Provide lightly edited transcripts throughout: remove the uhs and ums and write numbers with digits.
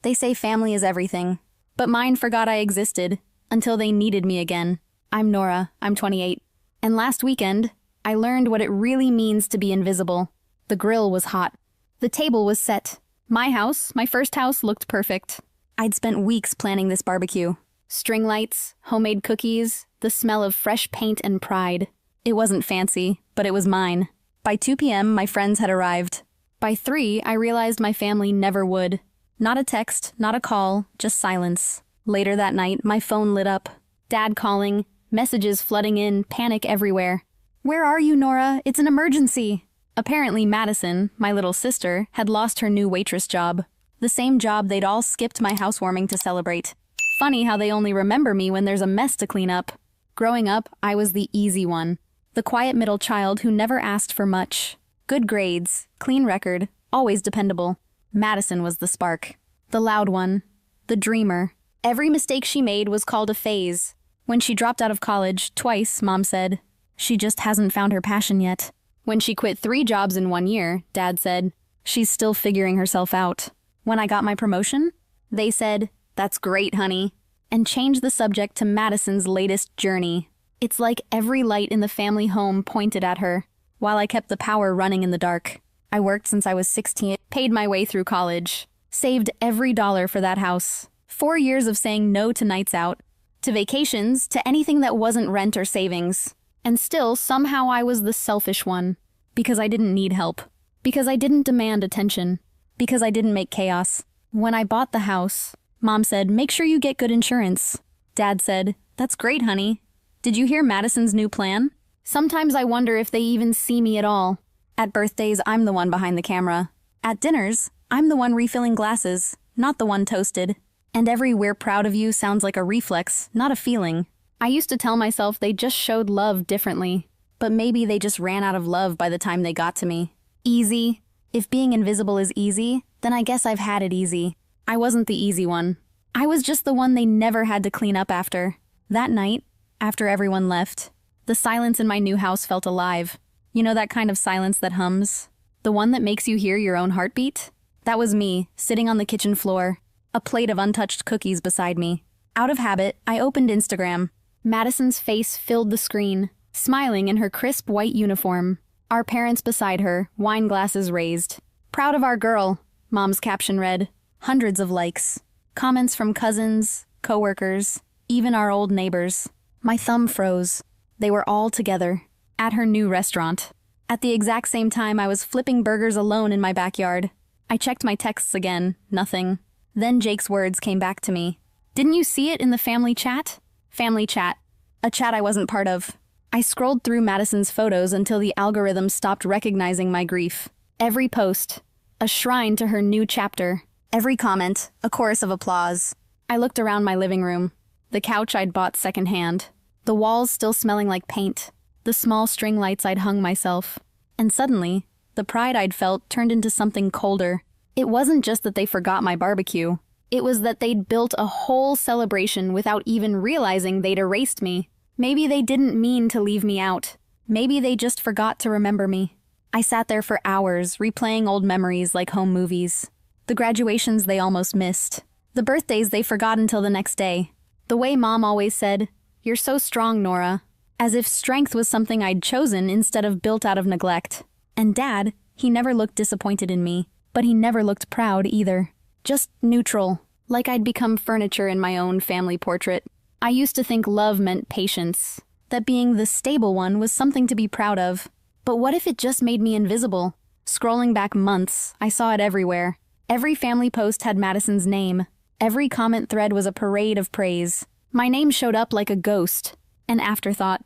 They say family is everything, but mine forgot I existed until they needed me again. I'm Nora, I'm 28, and last weekend, I learned what it really means to be invisible. The grill was hot. The table was set. My house, my first house, looked perfect. I'd spent weeks planning this barbecue. String lights, homemade cookies, the smell of fresh paint and pride. It wasn't fancy, but it was mine. By 2 p.m., my friends had arrived. By 3, I realized my family never would. Not a text, not a call, just silence. Later that night, my phone lit up. Dad calling, messages flooding in, panic everywhere. "Where are you, Nora? It's an emergency." Apparently Madison, my little sister, had lost her new waitress job. The same job they'd all skipped my housewarming to celebrate. Funny how they only remember me when there's a mess to clean up. Growing up, I was the easy one. The quiet middle child who never asked for much. Good grades, clean record, always dependable. Madison was the spark. The loud one. The dreamer. Every mistake she made was called a phase. When she dropped out of college, twice, Mom said, "She just hasn't found her passion yet." When she quit 3 jobs in 1 year, Dad said, "She's still figuring herself out." When I got my promotion, they said, "That's great, honey," and changed the subject to Madison's latest journey. It's like every light in the family home pointed at her, while I kept the power running in the dark. I worked since I was 16, paid my way through college, saved every dollar for that house. 4 years of saying no to nights out, to vacations, to anything that wasn't rent or savings. And still, somehow I was the selfish one. Because I didn't need help. Because I didn't demand attention. Because I didn't make chaos. When I bought the house, Mom said, "Make sure you get good insurance." Dad said, "That's great, honey. Did you hear Madison's new plan?" Sometimes I wonder if they even see me at all. At birthdays, I'm the one behind the camera. At dinners, I'm the one refilling glasses, not the one toasted. And every "we're proud of you" sounds like a reflex, not a feeling. I used to tell myself they just showed love differently, but maybe they just ran out of love by the time they got to me. Easy. If being invisible is easy, then I guess I've had it easy. I wasn't the easy one. I was just the one they never had to clean up after. That night, after everyone left, the silence in my new house felt alive. You know that kind of silence that hums? The one that makes you hear your own heartbeat? That was me, sitting on the kitchen floor, a plate of untouched cookies beside me. Out of habit, I opened Instagram. Madison's face filled the screen, smiling in her crisp white uniform. Our parents beside her, wine glasses raised. "Proud of our girl," Mom's caption read. Hundreds of likes. Comments from cousins, coworkers, even our old neighbors. My thumb froze. They were all together, at her new restaurant. At the exact same time, I was flipping burgers alone in my backyard. I checked my texts again, nothing. Then Jake's words came back to me. "Didn't you see it in the family chat?" Family chat. A chat I wasn't part of. I scrolled through Madison's photos until the algorithm stopped recognizing my grief. Every post, a shrine to her new chapter. Every comment, a chorus of applause. I looked around my living room. The couch I'd bought secondhand. The walls still smelling like paint. The small string lights I'd hung myself. And suddenly, the pride I'd felt turned into something colder. It wasn't just that they forgot my barbecue. It was that they'd built a whole celebration without even realizing they'd erased me. Maybe they didn't mean to leave me out. Maybe they just forgot to remember me. I sat there for hours, replaying old memories like home movies. The graduations they almost missed. The birthdays they forgot until the next day. The way Mom always said, "You're so strong, Nora." As if strength was something I'd chosen instead of built out of neglect. And Dad, he never looked disappointed in me, but he never looked proud either. Just neutral, like I'd become furniture in my own family portrait. I used to think love meant patience, that being the stable one was something to be proud of. But what if it just made me invisible? Scrolling back months, I saw it everywhere. Every family post had Madison's name. Every comment thread was a parade of praise. My name showed up like a ghost, an afterthought.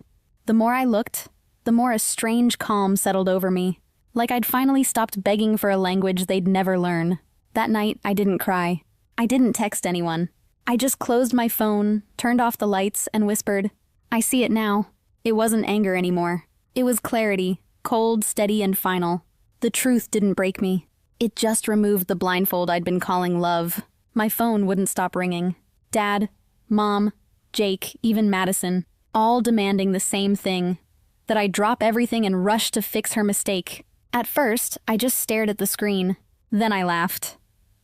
The more I looked, the more a strange calm settled over me, like I'd finally stopped begging for a language they'd never learn. That night, I didn't cry. I didn't text anyone. I just closed my phone, turned off the lights, and whispered, "I see it now." It wasn't anger anymore. It was clarity, cold, steady, and final. The truth didn't break me. It just removed the blindfold I'd been calling love. My phone wouldn't stop ringing. Dad, Mom, Jake, even Madison, all demanding the same thing, that I drop everything and rush to fix her mistake. At first, I just stared at the screen. Then I laughed.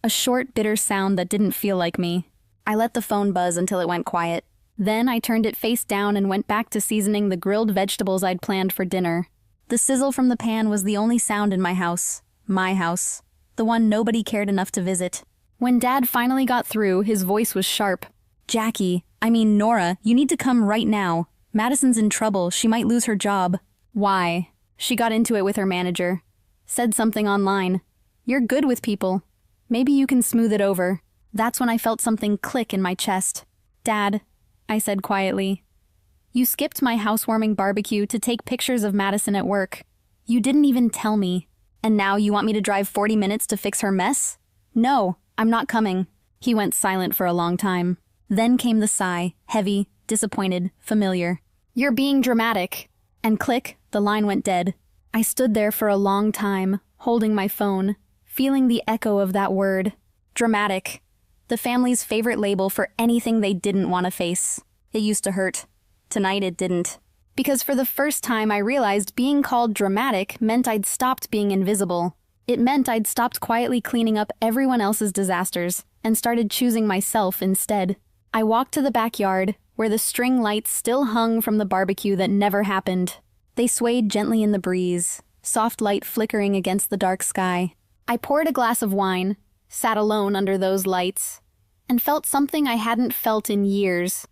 A short, bitter sound that didn't feel like me. I let the phone buzz until it went quiet. Then I turned it face down and went back to seasoning the grilled vegetables I'd planned for dinner. The sizzle from the pan was the only sound in my house. My house. The one nobody cared enough to visit. When Dad finally got through, his voice was sharp. Nora, you need to come right now. Madison's in trouble. She might lose her job. Why? She got into it with her manager. Said something online. You're good with people. Maybe you can smooth it over. That's when I felt something click in my chest. Dad, I said quietly. You skipped my housewarming barbecue to take pictures of Madison at work. You didn't even tell me. And now you want me to drive 40 minutes to fix her mess? No, I'm not coming. He went silent for a long time. Then came the sigh, heavy, disappointed, familiar. You're being dramatic. And click, the line went dead. I stood there for a long time, holding my phone, feeling the echo of that word. Dramatic. The family's favorite label for anything they didn't want to face. It used to hurt. Tonight it didn't. Because for the first time I realized being called dramatic meant I'd stopped being invisible. It meant I'd stopped quietly cleaning up everyone else's disasters and started choosing myself instead. I walked to the backyard, where the string lights still hung from the barbecue that never happened. They swayed gently in the breeze, soft light flickering against the dark sky. I poured a glass of wine, sat alone under those lights, and felt something I hadn't felt in years.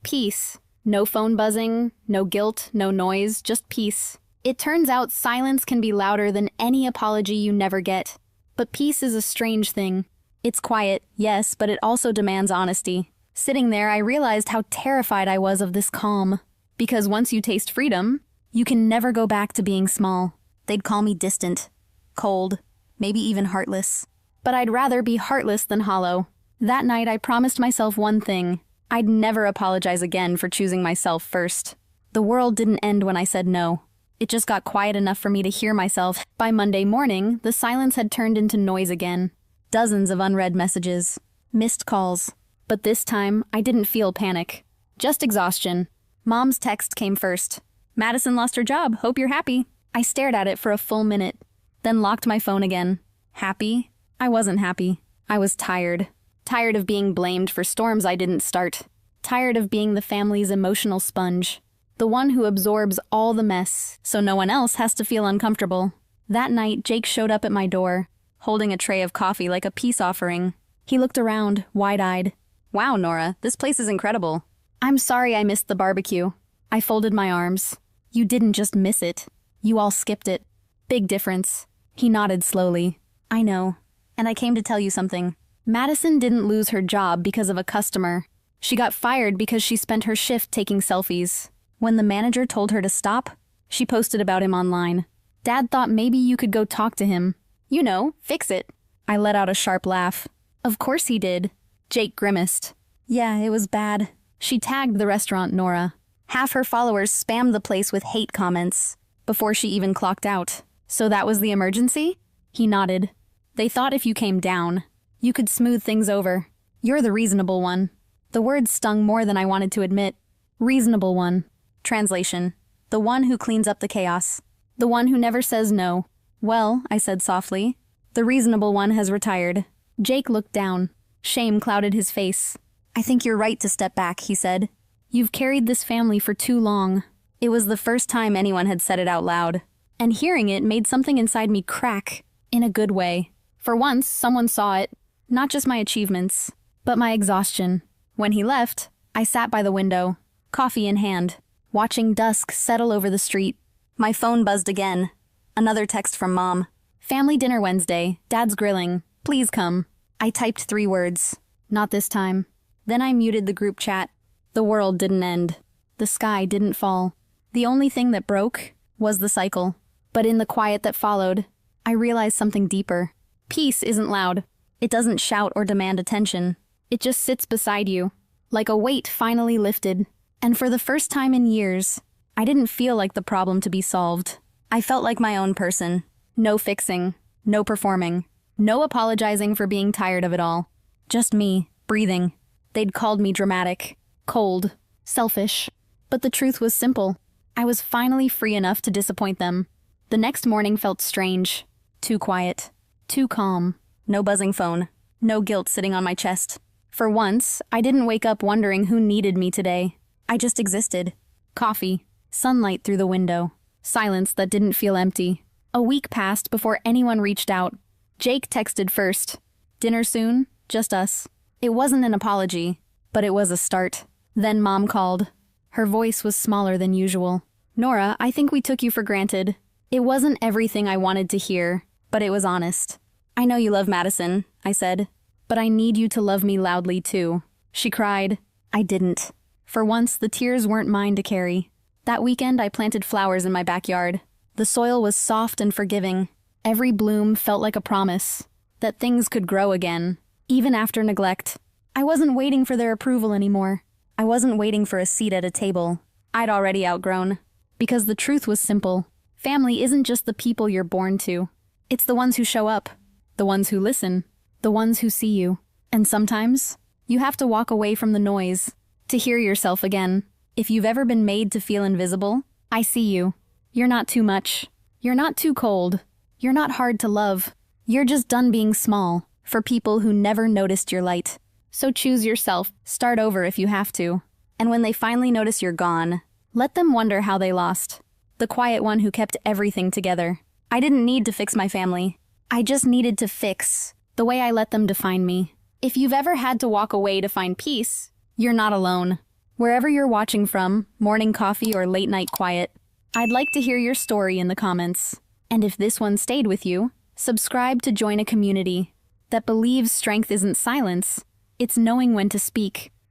Peace. No phone buzzing, no guilt, no noise, just peace. It turns out silence can be louder than any apology you never get. But peace is a strange thing. It's quiet, yes, but it also demands honesty. Sitting there, I realized how terrified I was of this calm. Because once you taste freedom, you can never go back to being small. They'd call me distant, cold, maybe even heartless. But I'd rather be heartless than hollow. That night, I promised myself one thing. I'd never apologize again for choosing myself first. The world didn't end when I said no. It just got quiet enough for me to hear myself. By Monday morning, the silence had turned into noise again. Dozens of unread messages. Missed calls. But this time, I didn't feel panic. Just exhaustion. Mom's text came first. Madison lost her job. Hope you're happy. I stared at it for a full minute, then locked my phone again. Happy? I wasn't happy. I was tired. Tired of being blamed for storms I didn't start. Tired of being the family's emotional sponge. The one who absorbs all the mess, so no one else has to feel uncomfortable. That night, Jake showed up at my door, holding a tray of coffee like a peace offering. He looked around, wide-eyed. Wow, Nora, this place is incredible. I'm sorry I missed the barbecue. I folded my arms. You didn't just miss it. You all skipped it. Big difference. He nodded slowly. I know. And I came to tell you something. Madison didn't lose her job because of a customer. She got fired because she spent her shift taking selfies. When the manager told her to stop, she posted about him online. Dad thought maybe you could go talk to him. You know, fix it. I let out a sharp laugh. Of course he did. Jake grimaced. Yeah, it was bad. She tagged the restaurant Nora. Half her followers spammed the place with hate comments before she even clocked out. So that was the emergency? He nodded. They thought if you came down, you could smooth things over. You're the reasonable one. The words stung more than I wanted to admit. Reasonable one. Translation. The one who cleans up the chaos. The one who never says no. Well, I said softly, the reasonable one has retired. Jake looked down. Shame clouded his face. I think you're right to step back, he said. You've carried this family for too long. It was the first time anyone had said it out loud. And hearing it made something inside me crack, in a good way. For once, someone saw it. Not just my achievements, but my exhaustion. When he left, I sat by the window, coffee in hand, watching dusk settle over the street. My phone buzzed again. Another text from Mom. Family dinner Wednesday. Dad's grilling. Please come. I typed 3 words. Not this time. Then I muted the group chat. The world didn't end. The sky didn't fall. The only thing that broke was the cycle. But in the quiet that followed, I realized something deeper. Peace isn't loud. It doesn't shout or demand attention. It just sits beside you, like a weight finally lifted. And for the first time in years, I didn't feel like the problem to be solved. I felt like my own person. No fixing, no performing, no apologizing for being tired of it all. Just me, breathing. They'd called me dramatic, cold, selfish. But the truth was simple. I was finally free enough to disappoint them. The next morning felt strange. Too quiet. Too calm. No buzzing phone. no guilt sitting on my chest. For once, I didn't wake up wondering who needed me today. I just existed. Coffee, sunlight through the window, silence that didn't feel empty. A week passed before anyone reached out. Jake texted first. Dinner soon? Just us. It wasn't an apology, but it was a start. Then Mom called. Her voice was smaller than usual. Nora, I think we took you for granted. It wasn't everything I wanted to hear, but it was honest. I know you love Madison, I said, but I need you to love me loudly too. She cried. I didn't. For once, the tears weren't mine to carry. That weekend, I planted flowers in my backyard. The soil was soft and forgiving. Every bloom felt like a promise that things could grow again, even after neglect. I wasn't waiting for their approval anymore. I wasn't waiting for a seat at a table I'd already outgrown. Because the truth was simple. Family isn't just the people you're born to. It's the ones who show up, the ones who listen, the ones who see you. And sometimes, you have to walk away from the noise to hear yourself again. If you've ever been made to feel invisible, I see you. You're not too much. You're not too cold. You're not hard to love. You're just done being small for people who never noticed your light. So choose yourself. Start over if you have to. And when they finally notice you're gone, let them wonder how they lost. The quiet one who kept everything together. I didn't need to fix my family. I just needed to fix the way I let them define me. If you've ever had to walk away to find peace, you're not alone. Wherever you're watching from, morning coffee or late night quiet, I'd like to hear your story in the comments. And if this one stayed with you, subscribe to join a community that believes strength isn't silence, it's knowing when to speak.